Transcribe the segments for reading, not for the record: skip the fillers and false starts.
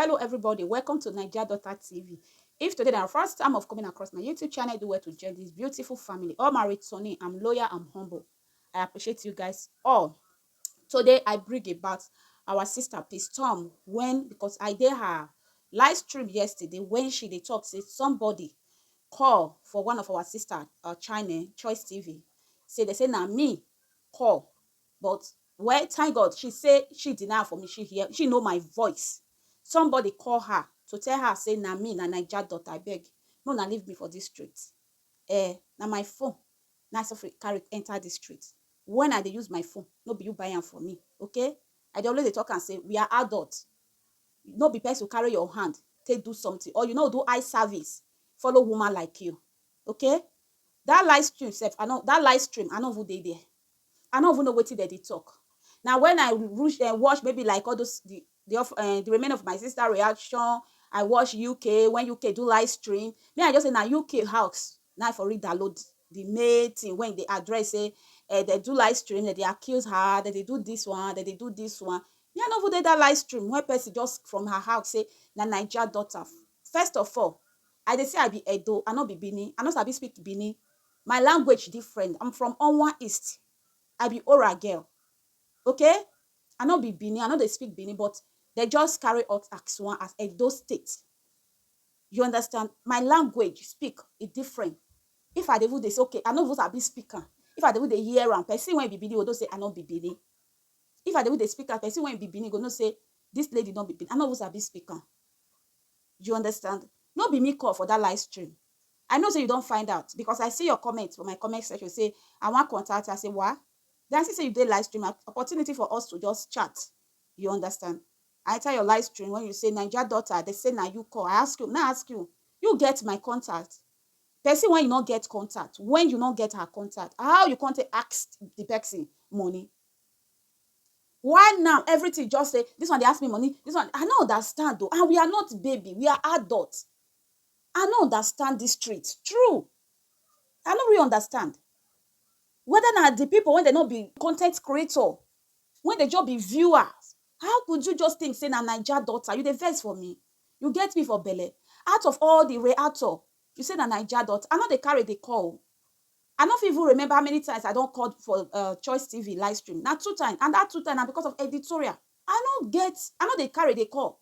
Hello everybody, welcome to Naija Daughter Tv. If today is our first time of coming across my YouTube channel, do well to join this beautiful family. All my Tony, I'm loyal, I'm humble. I appreciate you guys all. Today I bring about our sister Peace Tom because I did her live stream yesterday when she dey talk say somebody call for one of our sister channel Choice TV. Say they say na me call, but well, thank God she say she deny for me. She know my voice. Somebody call her to tell her say na me, na Naija daughter. I beg, no na leave me for this street. Na my phone. Na so carry enter the street. When I dey use my phone, no be you buy am for me, okay? I dey always dey talk and say we are adults. No be person carry your hand take do something, or do eye service follow woman like you, okay? That live stream sef, I no even dey there. I no even know wetin dem dey talk. Now when I watch maybe like all those the remaining of my sister reaction, I watch UK when UK do live stream. Me I just say na UK house. Now I for read download the main thing when they address say they do live stream, that they accuse her, that they do this one, that they do this one. Me I no even dey that live stream when person just from her house say na Naija daughter. First of all, I dey say I be Edo, I no be Benin, I no sabi speak Benin. My language different. I'm from Onwa East. I be Ora girl. Okay? I no be Benin, I no dey speak Benin, but they just carry out as one as Edo State. You understand? My language speak is different. If I dey even dey say, okay, I no even sabi speaker. If I dey even dey hear am, person when be Benin go know say I no be Benin. If I dey even dey speak am, person when be Benin go know say this lady no be Benin. I no even sabi speaker. You understand? No be me call for that live stream. I know say you don't find out because I see your comments for my comment section say I want contact. I say what? Then I see say you did live stream, opportunity for us to just chat. You understand? I tell your live stream when you say Naija daughter, they say now you call. I ask you. You get my contact. Person when you not get contact, when you not get her contact, how you can't ask the person money? Why now everything just say this one they ask me money, this one I don't understand though. And we are not baby, we are adults. I don't understand this street. True. I don't really understand. Whether not the people when they not be content creator, when they just be viewers, how could you just think say na Naija daughter? You the vex for me. You get me for belle. Out of all the reactor, you say na Naija daughter. I know they carry the call. I don't even remember how many times I don't call for Choice TV live stream. Now 2 times. And that 2 times are because of editorial. I know they carry the call.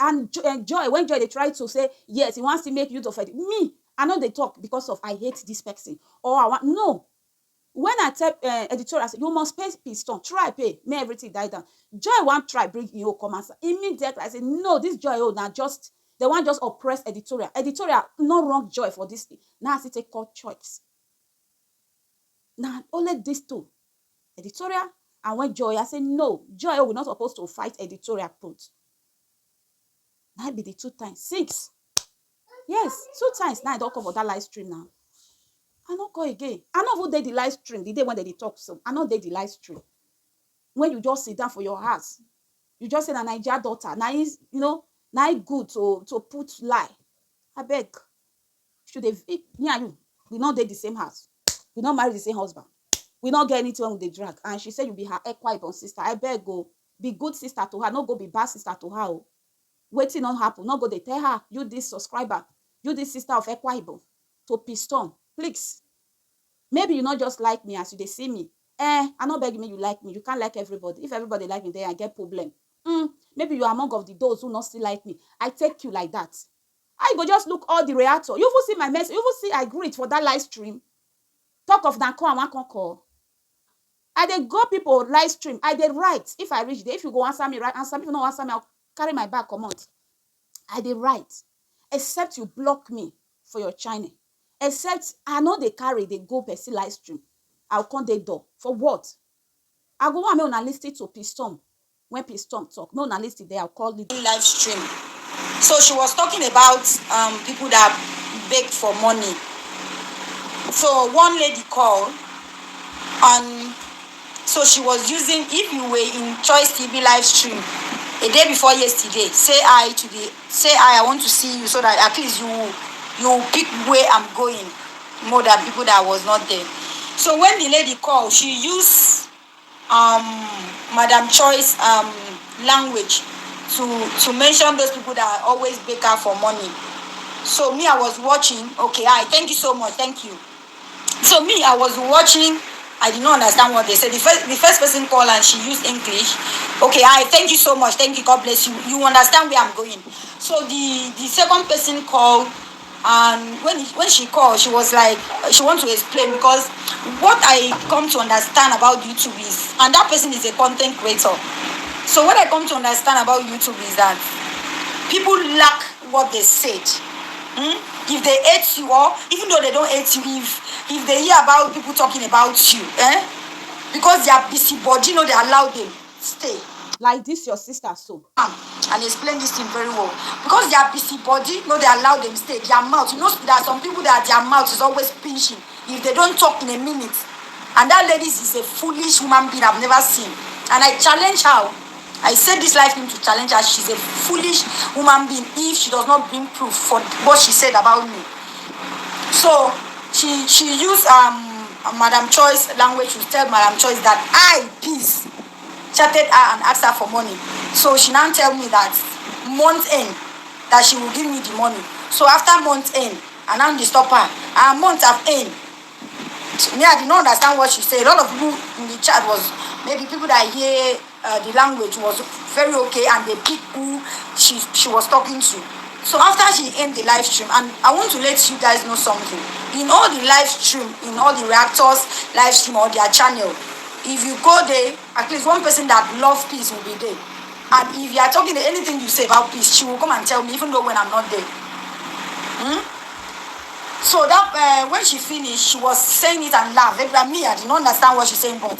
And Joy, when Joy they try to say, yes, he wants to make use of it. Me, I know they talk because of I hate this person. Or I want, no. When I tell editorial, I say, you must pay piston. Try pay. May everything die down. Joy want try bring you come answer. Immediately, I say, no, this Joy, now just, they want just oppress editorial. Editorial, no wrong Joy for this thing. Now I say take call Choice. Now, only these two. Editorial, and when Joy, I say, no, Joy will not supposed to fight editorial put. That be the 2 times. 6. Yes, 2 times now I don't come for that live stream now. I not go again. I not even did the live stream the day when they talk so. I not did the live stream. When you just sit down for your house, you just say na Naija daughter. Now is now good to put lie. I beg. Should they me and you? We not date the same house. We not marry the same husband. We not get anything with the drag. And she said you be her equine sister. I beg go be good sister to her. Not go be bad sister to her. Waiting not happen. Not go they tell her you this subscriber, you this sister of Equaibo to piston. Please. Maybe you not just like me as you they see me. I not begging me you like me. You can't like everybody. If everybody like me, then I get problem. Maybe you are among of those who not still like me. I take you like that. I go just look all the reactor. You will see my message. You will see I greet for that live stream. Talk of that call and one call. I dey go people live stream. I dey write. If I reach there, if you go answer me, right? Answer me. If you don't answer me, I'll carry my bag, come out. I dey write. Except you block me for your channel. Except I know they carry, they go person live stream. I'll come the door. For what? I go want me on a list to Piston. When Piston talk, me on a list there, I'll call it live stream. So she was talking about people that beg for money. So one lady called, and so she was using, if you were in Choice TV live stream a day before yesterday, say I want to see you so that at least you pick where I'm going more than people that was not there. So when the lady called, she used Madam Choice language to mention those people that always beg her for money. So me, I was watching. Okay, hi, thank you so much, thank you. So me, I was watching. I did not understand what they said. The first person called and she used English. Okay, hi, thank you so much, thank you, God bless you. You understand where I'm going. So the second person called, and when she called, she was like, she wants to explain, because what I come to understand about YouTube is, and that person is a content creator. So what I come to understand about YouTube is that people lack what they said. If they hate you, or even though they don't hate you, if they hear about people talking about you, because they are busybody, they allow them stay. Like this, your sister, so. And explain this thing very well. Because they are busybody, they allow them stay. Their mouth, there are some people that their mouth is always pinching. If they don't talk in a minute, and that lady is a foolish human being I've never seen. And I challenge her. I said this live thing to challenge her. She's a foolish human being if she does not bring proof for what she said about me. So she used Madam Choice language to tell Madam Choice that I, peace, chatted her and asked her for money. So she now tell me that month end that she will give me the money. So after month end, I now disturb her. And month have end. Me, I did not understand what she said. A lot of people in the chat was maybe people that hear the language was very okay, and they pick who she was talking to. So after she ended the live stream, and I want to let you guys know something. In all the live stream, in all the reactors live stream or their channel, if you go there, at least one person that loves peace will be there. And if you are talking anything you say about peace, she will come and tell me, even though when I'm not there. So that when she finished, she was saying it and laughed. Me, I did not understand what she's saying, but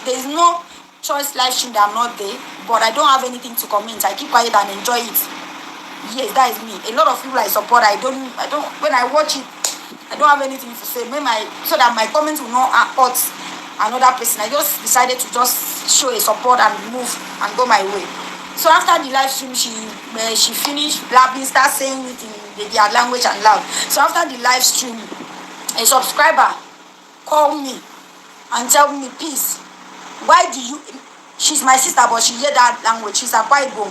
there is no choice live stream that I'm not there. But I don't have anything to comment. I keep quiet and enjoy it. Yes, that is me. A lot of people I support, I don't. When I watch it, I don't have anything to say. So that my comments will not hurt another person. I just decided to just show a support and move and go my way. So after the live stream, she finished blabbing, start saying it in their language and loud. So after the live stream, a subscriber called me and tell me, peace, why do you? She's my sister, but she hear that language. She's a Akwa Ibom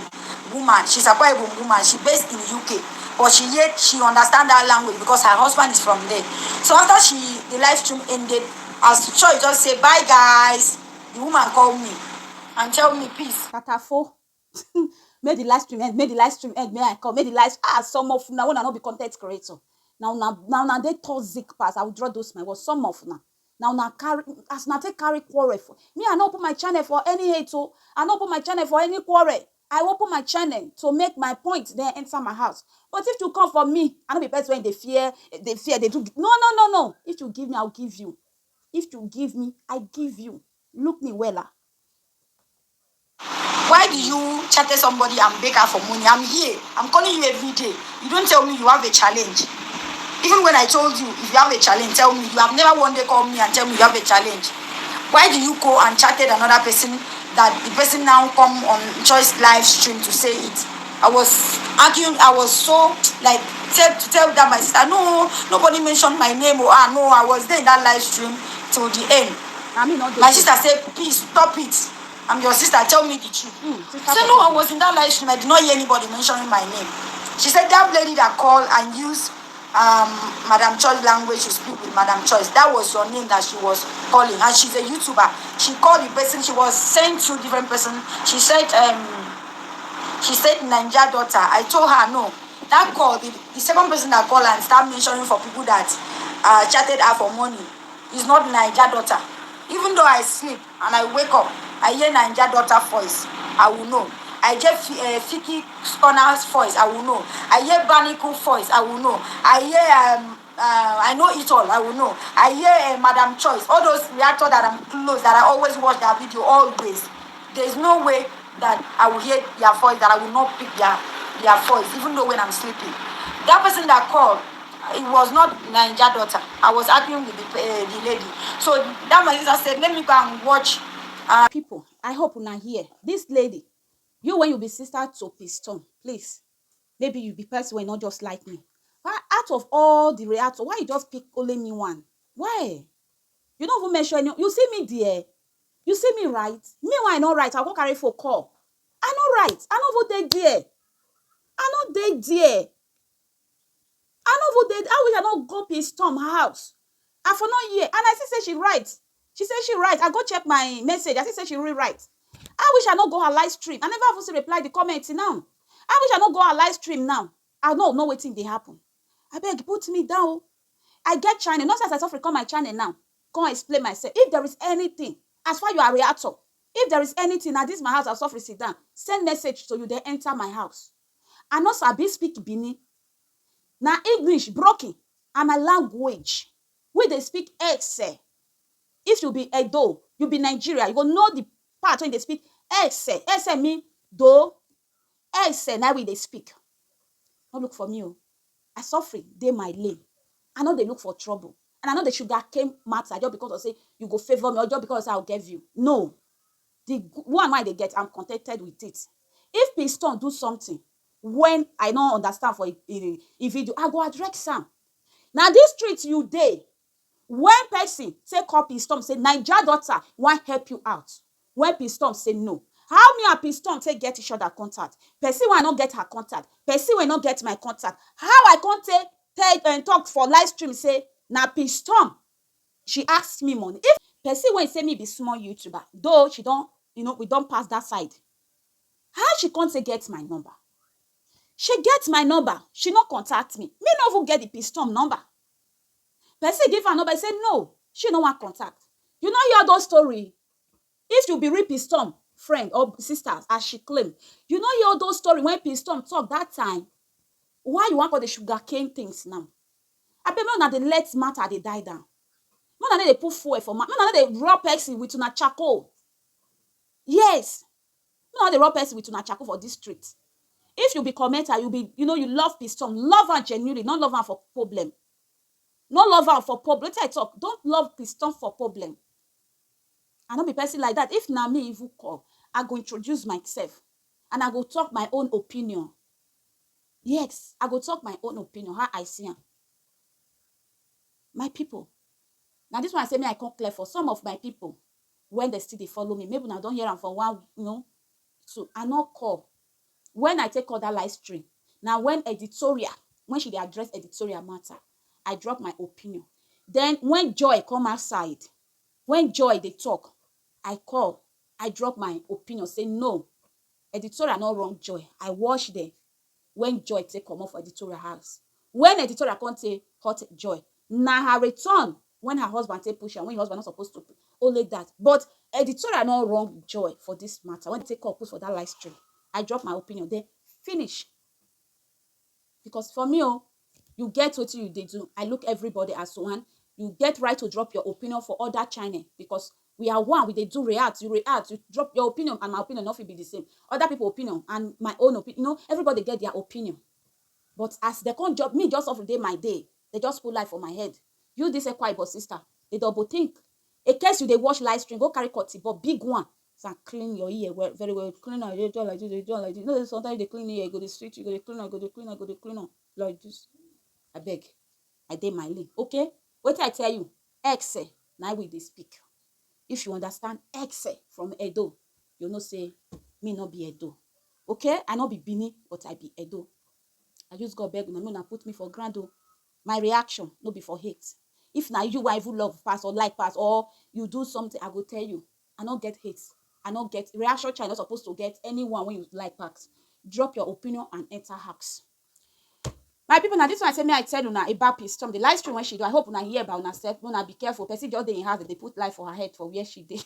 woman. She's a Akwa Ibom woman. She based in UK, but she understand that language because her husband is from there. So after the live stream ended, as Choi just say bye guys, the woman called me and tell me, peace. Tatafo. Make the live stream end. Make the live stream end. May I come? Make the live. Some of now when I not be content creator. Now they toxic pass. I will draw those my words. Some of now carry as now take carry quarrel for me. I not open my channel for any hate. So I not open my channel for any quarrel. I open my channel to make my point. Then enter my house. But if you come for me, I don't be better when they fear. They do. No. If you give me, I'll give you. If you give me, I give you. Look me well. Why do you chat somebody and beg her for money? I'm here. I'm calling you every day. You don't tell me you have a challenge. Even when I told you, if you have a challenge, tell me. You have never one day called me and tell me you have a challenge. Why do you go and chatted another person that the person now come on Choice live stream to say it? I was arguing. I was so like tell that my sister, no, nobody mentioned my name. No, I was there in that live stream till the end. My sister said, please stop it. I'm your sister, tell me the truth. I said, no, I was in that live stream. I did not hear anybody mentioning my name. She said that lady that called and used Madam Choice language to speak with Madam Choice, that was your name that she was calling. And she's a YouTuber. She called the person, she was saying two different persons. She said Naija Daughter. I told her no. That call, the second person that called and started mentioning for people that chatted her for money is not Naija Daughter. Even though I sleep and I wake up, I hear Naija Daughter voice, I will know. I hear Fiki Scorner's voice, I will know. I hear Baniku voice, I will know. I hear I know it all, I will know. I hear Madam Choice, all those reactors that I'm close, that I always watch their video always. There's no way that I will hear their voice, that I will not pick their voice, even though when I'm sleeping. That person that called, it was not Naija Daughter. I was arguing with the lady. So that my sister said, let me go and watch. People, I hope una hear this lady. You when you be sister to Piston, please. Maybe you be person when not just like me. Why out of all the reactor, why you just pick only me one? Why? You don't even mention any. You see me there. You see me right. Me why not right? I go carry for call. I no right. I no go dey there. I no dey there. I no go dey. I wish I no go Pistom house. I for no hear. And I see say she write. She say she write. I go check my message. I see say she rewrite. I wish I no go her live stream. I never even see reply the comment now. I wish I no go her live stream now. I no know wetin dey happen. Abeg put me down. I get channel. Not as I suffer come my channel now. Come explain myself. If there is anything, as far you are a reactor, if there is anything, now this my house, I suffer sit down. Send message so you dey enter my house. I no sabi speak Benin. Na English broken and my language. We dey speak Ese. If you be Edo, you be Nigeria, you go know the part when they speak Ese. Ese mean do. Ese na we dey speak. No look for me. I suffering dey my lane. I know they look for trouble. And I know the sugar cane matter just because I say you go favor me or just because I'll give you. No. The one why they get, I'm contented with it. If Piston do something when I don't understand for a video, I go address am. Now this street you dey, when person say call Piston, say Naija Daughter want help you out. When Piston say no. How me and Piston take get each other contact? Person will not get her contact. Person will not get my contact. How I can't take talk for live stream say na Piston. She asked me money. If person when say me be small YouTuber, though she don't, we don't pass that side. How she can't say get my number? She gets my number. She not contact me. Me no even get the Piston number. Person give her number. I say no. She no want contact. You know hear those story. If you be real Piston friend or sisters, as she claim, you know hear those story when Piston talk that time. Why you want for the sugar cane things now? I bet now they let matter they die down. No, they put fuel for matter. No, they raw person with una charcoal. Yes. No, they raw person with una charcoal for this street. If you be commenter, you be, you love Piston. Love her genuinely, not love her for problem. Not love her for problem. Let I talk. Don't love Piston for problem. I don't be person like that. If na me even call, I go introduce myself. And I go talk my own opinion. Yes, I go talk my own opinion, how I see am. My people. Now this one I say me I come clear for some of my people when they still they follow me. Maybe I don't hear them for one, So I not call. When I take all that live stream, now when editorial, when she dey address editorial matter, I drop my opinion. Then when Joy come outside, when Joy they talk, I call, I drop my opinion, say no, editorial not wrong Joy. I watch them when Joy take come off for editorial house. When editorial come take hot Joy, now her return when her husband take push her, when her husband not supposed to only that. But editorial not wrong Joy for this matter. When they take up for that live stream, I drop my opinion there. Finish. Because for me, you get what you did do. I look everybody as one. You get right to drop your opinion for other channel because we are one. We they do react. You react. You drop your opinion and my opinion not be the same. Other people opinion and my own opinion. Everybody get their opinion. But as they can't job me just every day my day, they just put life on my head. You this a quiet but sister. They double think. In case you they watch live stream, go carry cutty, but big one. So clean your ear very well. Clean out. They do like this. They do like this. You know, sometimes they clean ear. You go to the street. You go to clean out. Go to clean out. Go to clean out. Like this. I beg. I did my lane. Okay. What I tell you? Exe. Now we they speak. If you understand Exe from Edo, you know say me not be Edo. Okay. I not be Bini, but I be Edo. I just got beg. Una put me for granted. My reaction no be for hate. If now you even love pass or like pass or you do something, I go tell you. I don't get hate. I don't get reaction. You're not supposed to get anyone when you like pass. Drop your opinion and enter hacks. My people, now this one I say me I tell you now about Piston. The live stream when she do. I hope una hear about herself. Una be careful. Person just dey in house they put life for her head for where she did.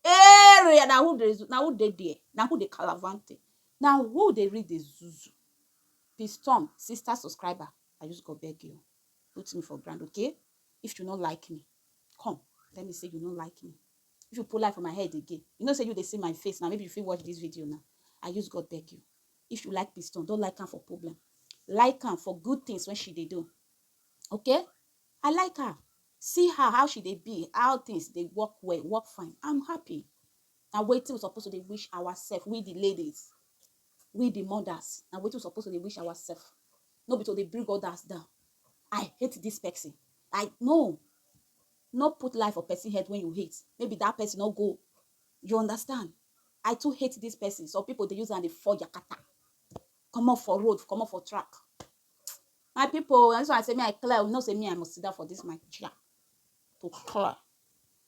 Area. Now who they there? Now who they calavante? Now who they read the Zuzu? Piston, sister subscriber, I just go beg you. Put me for grand, okay? If you don't like me, come. Let me say you don't like me. If you pull life on my head again, say you they see my face now. Maybe if you watch this video now. I just go beg you. If you like Piston, don't like her for problem. Like her for good things when she they do. Okay? I like her. See her, how she they be, how things they work well, work fine. I'm happy. Now wait till we're supposed to they wish ourselves, we the ladies. We the mothers, now we're supposed to wish ourselves. No, because they bring others down. I hate this person. I know. Not put life on person head when you hate. Maybe that person not go. You understand? I too hate this person. Some people they use and they fall yakata. Come off for road, come off for track. My people, that's why I say me I clear. We know say me I must sit down for this my chair to clear.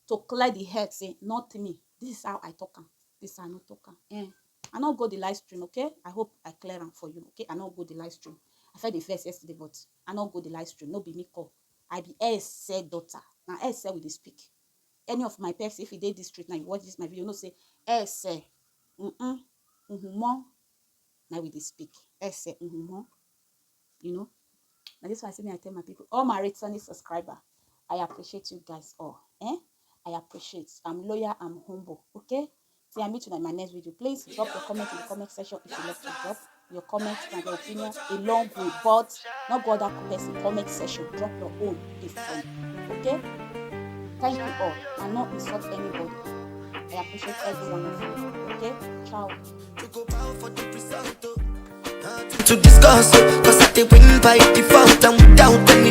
To clear the head, say, not me. This is how I talk. This is how I not talk. I not go the live stream, okay? I hope I clear them for you, okay? I not go the live stream. I fed the first yesterday, but I not go the live stream. No be me call. I be Ese daughter. Now Ese will speak. Any of my peers, if you did this street now, you watch this my video, you know say Ese. Mo. Now we speak. Ese. You know. And this is why I say me I tell my people, all my returning subscriber, I appreciate you guys all. I appreciate. I'm loyal, I'm humble. Okay? See, I meet you in my next video. Please drop your comment in the comment section if you like to drop your comment and your opinion along with, but not go that person comment section. Drop your own different. Okay? Thank you all. And not insult anybody. I appreciate every one of you. Okay? Ciao. To discuss, cause I they win by default and without any